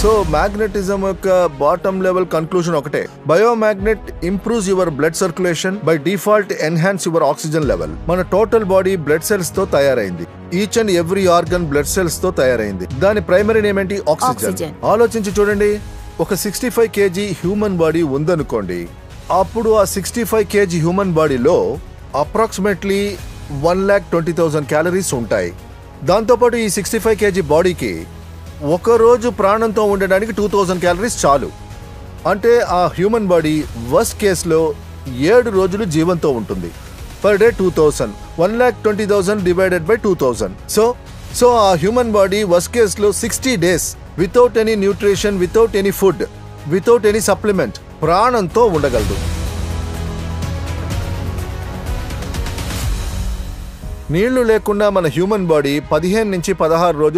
So magnetism యొక్క bottom level conclusion ఒకటే, biomagnet improves your blood circulation, by default enhance your oxygen level. మన total body blood cells తో తయారైంది. Each and every organ blood cells తో తయారైంది. దాని primary name ఏంటి? Oxygen. ఆలోచించి చూడండి, ఒక 65 kg హ్యూమన్ బాడీ ఉందనుకోండి, అప్పుడు ఆ 65 kg హ్యూమన్ బాడీలో అప్రాక్సిమేట్లీ 1,20,000 క్యాలరీస్ ఉంటాయి. దాంతోపాటు ఈ 65 kg బాడీకి ఒకరోజు ప్రాణంతో ఉండడానికి 2,000 క్యాలరీస్ చాలు. అంటే ఆ హ్యూమన్ బాడీ వర్స్ట్ కేసులో 7 రోజులు జీవంతో ఉంటుంది. Per day 2,000, 1,20,000 divided by 2,000. So ఆ హ్యూమన్ బాడీ వర్స్ట్ కేసులో 60 days without any nutrition, without any food, without any supplement ప్రాణంతో ఉండగలదు. నీళ్లు లేకుండా మన హ్యూమన్ బాడీ 15 నుంచి 16 రోజులు